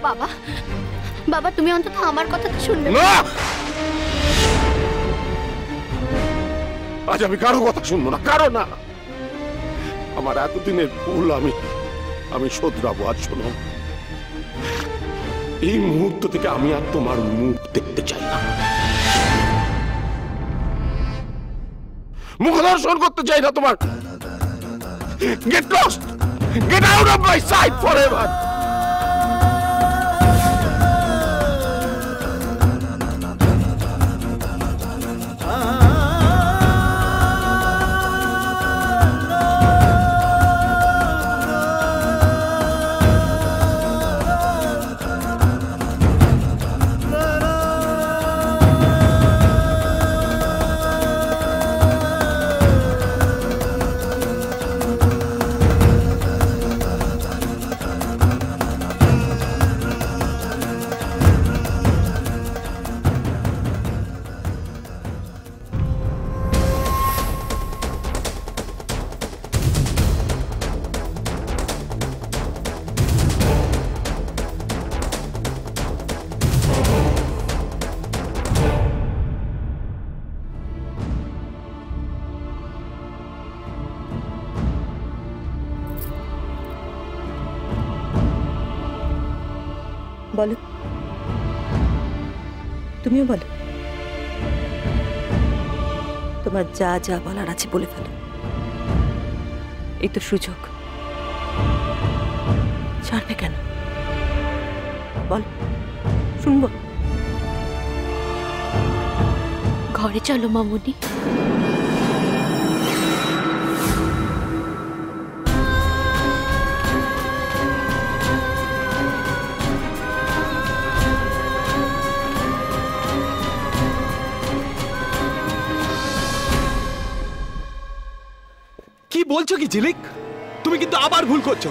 বাবা, বাবা তুমি অন্তত আমার কথা তো শুনবে না, আজ আমি কারো কথা শুনবো না, কারো না। আমার এতদিনের ভুল আমি শোধরাবো। আজ শোনো, এই মুহূর্ত থেকে আমি আর তোমার মুখ দেখতে চাই না, মুখ দর্শন করতে চাই না তোমার। Get lost, get out of my sight forever. বলো, তুমিও বলো, তোমার যা যা বলার আছে বলে ফেলো। এই তো সুযোগ, ছাড়বে কেন? বল, শুনবো। ঘরে চলো মামুনি। কি বলছো কি ঝিলিক? তুমি কিন্তু আবার ভুল করছো।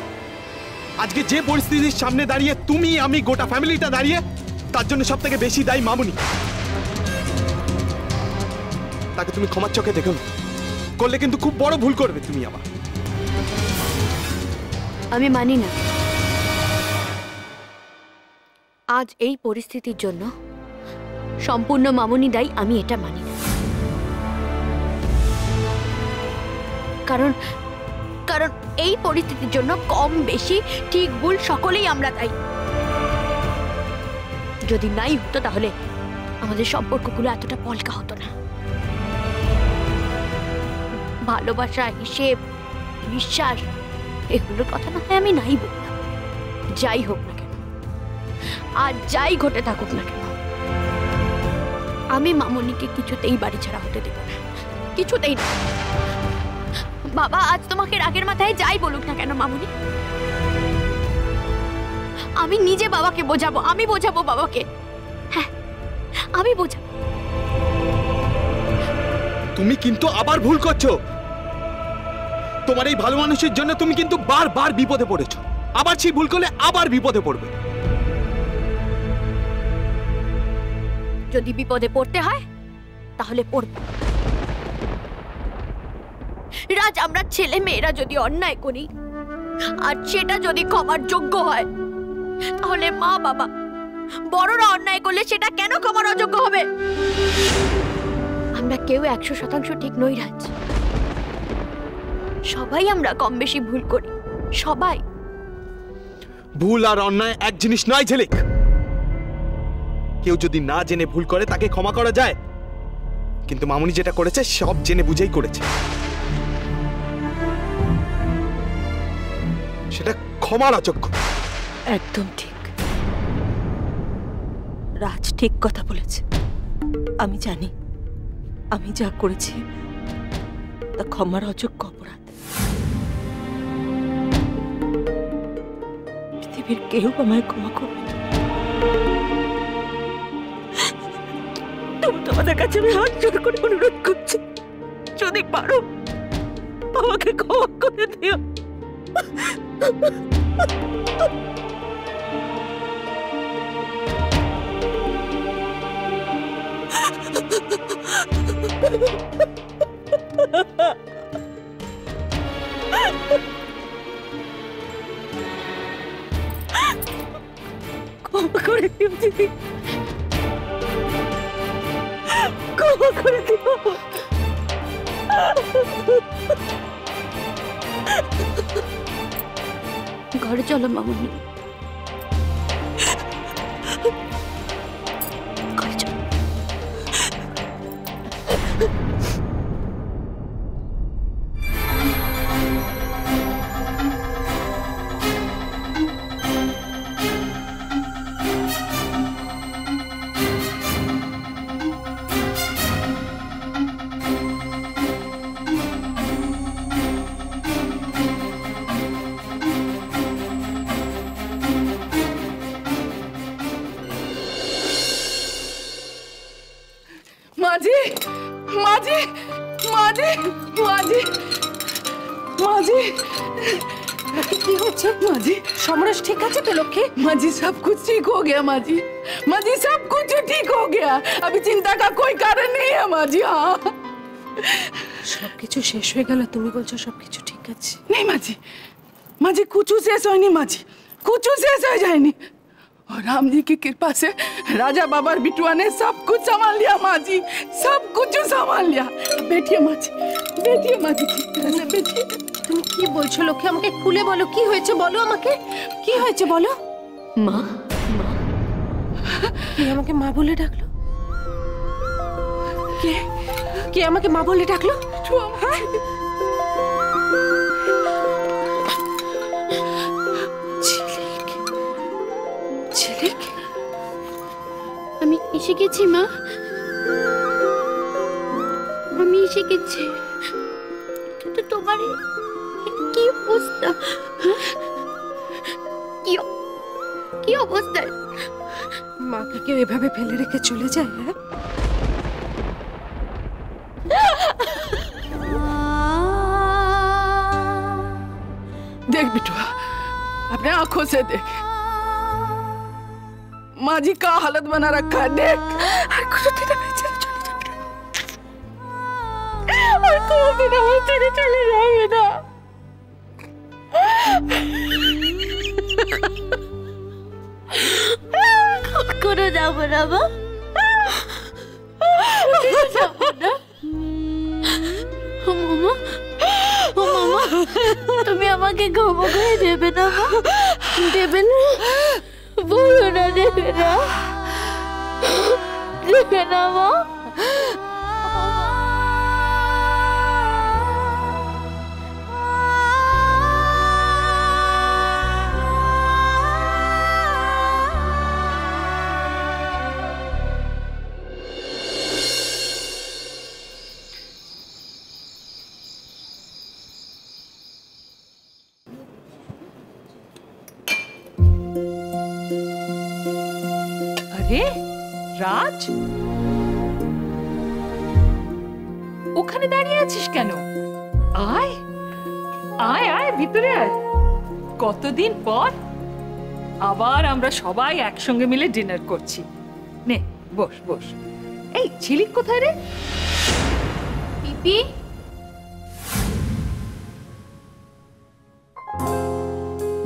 আজকে যে পরিস্থিতির সামনে দাঁড়িয়ে তুমি, আমি, গোটা ফ্যামিলিটা দাঁড়িয়ে, তার জন্য সব থেকে বেশি দায়ী মামুনি। তাকে তুমি ক্ষমার চোখে দেখো না, করলে কিন্তু খুব বড় ভুল করবে তুমি আবার। আমি মানি না, আজ এই পরিস্থিতির জন্য সম্পূর্ণ মামুনি দায়ী, আমি এটা মানি না। কারণ কারণ এই পরিস্থিতির জন্য কম বেশি ঠিক ভুল সকলেই আমরা দায়ী। যদি নাই হতো তাহলে আমাদের সম্পর্কগুলো এতটা পলকা হতো না। ভালোবাসা, হিসেব, বিশ্বাস এগুলোর কথা না হয় আমি নাই বললাম। যাই হোক না কেন, আর যাই ঘটে থাকুক না কেন, আমি মামুনিকে কিছুতেই বাড়ি ছাড়া হতে দেব না, কিছুতেই না। বাবা আজ তোমাকে রাগের মাথায় যাই বলুক না কেন মামুনি, আমি নিজে বাবাকে বোঝাবো, আমি বোঝাবো বাবাকে। হ্যাঁ, আমি বোঝাবো। তুমি কিন্তু আবার ভুল করছো। তোমার এই ভালো মানুষের জন্য তুমি কিন্তু বারবার বিপদে পড়েছো। আবার সেই ভুল করলে আবার বিপদে পড়বে। যদি বিপদে পড়তে হয় তাহলে পড়বে। রাজ, আমরা ছেলে মেয়েরা যদি অন্যায় করি আর সেটা যদি ক্ষমার যোগ্য হয়, তাহলে মা বাবা বড়রা অন্যায় করলে সেটা কেন ক্ষমার অযোগ্য হবে? আমরা কেউ 100% ঠিক নই রাজ। সবাই আমরা কম বেশি ভুল করি, সবাই। ভুল আর অন্যায় এক জিনিস নয় ঝিলিক। কেউ যদি না জেনে ভুল করে তাকে ক্ষমা করা যায়, কিন্তু মামুনি যেটা করেছে সব জেনে বুঝেই করেছে, সেটা ক্ষমার অযোগ্য। একদম ঠিক, রাজ ঠিক কথা বলেছে। আমি জানি আমি যা করেছি তা ক্ষমার অযোগ্য অপরাধ। পৃথিবীর কেউ আমায় ক্ষমা করবে না। তোমাদের কাছে আমি হাত জোড় করে অনুরোধ করছি, যদি পারো আমাকে ক্ষমা করে দিও। ক্ষমা করে দিও দিদি, ক্ষমা করে দিও। ঘরে চলো মামুনি, ঘরে চলো। মাঝি মাঝি মাঝি মাঝি মাঝি কি হচ্ছে মাঝি? সমরেশ ঠিক আছে তো লক্ষ্মী? माजी सब कुछ ठीक हो गया माजी, माजी सब कुछ ठीक हो गया, अभी चिंता का कोई कारण नहीं है माजी। हाँ সবকিছু শেষ হয়ে গেল, তুমি বলছো সবকিছু ঠিক আছে? नहीं माजी, माजी कुछ शेष हो नहीं माजी, कुछ शेष हो जाए नहीं। और राम जी की कृपा से राजा बाबा और बिटुआ ने सब कुछ संभाल लिया माजी, सब कुछ संभाल लिया। बैठिए माजी, बैठिए माजी, ठीक तरह से बैठिए। তুমি কি বলছো লক্ষ্মী? আমাকে খুলে বলো, কি হয়েছে বলো আমাকে, কি হয়েছে বলো। মা, মা, কে আমাকে মা বলে ডাকলো? কে কে আমাকে মা বলে ডাকলো? হ্যাঁ? ঝিলিক, ঝিলিক, আমি এসে গেছি মা, আমি এসে গেছি। কিন্তু তোমার কি অবস্থা? কি অবস্থা? মাকে কেউ এভাবে ফেলে রেখে চলে যায়? হ্যাঁ, देख बिटुआ, अपने आंखों से देख माँ जी का हालत बना रखा है, देख। আর কোনোদিন আমি ছেড়ে চলে যাবে না, আর কোনোদিন আমার ছেড়ে চলে যাবে না। কখনো যাবো না মা, যাবো না। ও মামা, ও মামা, তুমি আমাকে ক্ষমা করে দেবে না মা? দেবে না? বলো না, দেবে না? দেবে না মা? আরে রাজ, ওখানে দাঁড়িয়ে আছিস কেন? আয় আয় আয়, ভিতরে আয়। কতদিন পর আবার আমরা সবাই একসঙ্গে মিলে ডিনার করছি। নে বস বস। এই ঝিলিক কোথায় রে? পিপি,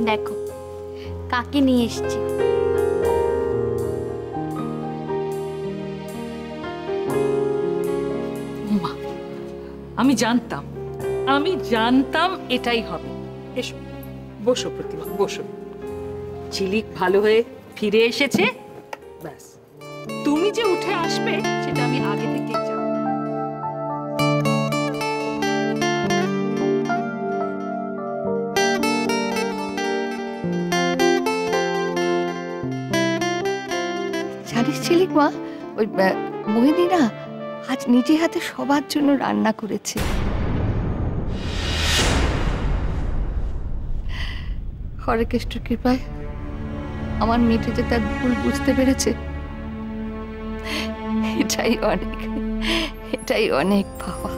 দেখো কাকে নিয়ে এসেছি। আমি জানতাম এটাই হবে। এসো বসো প্রতিমা, বসো। ঝিলিক ভালো হয়ে ফিরে এসেছে, ব্যাস। তুমি যে উঠে আসবে সেটা আমি আগে থেকে জানি। জানিস ঝিলিক মা, ওই মোহিনী না আজ নিজে হাতে সবার জন্য রান্না করেছে। হরেকৃষ্ণের কৃপায় আমার মেয়েটি যে তার ভুল বুঝতে পেরেছে, এটাই অনেক, এটাই অনেক বাবা।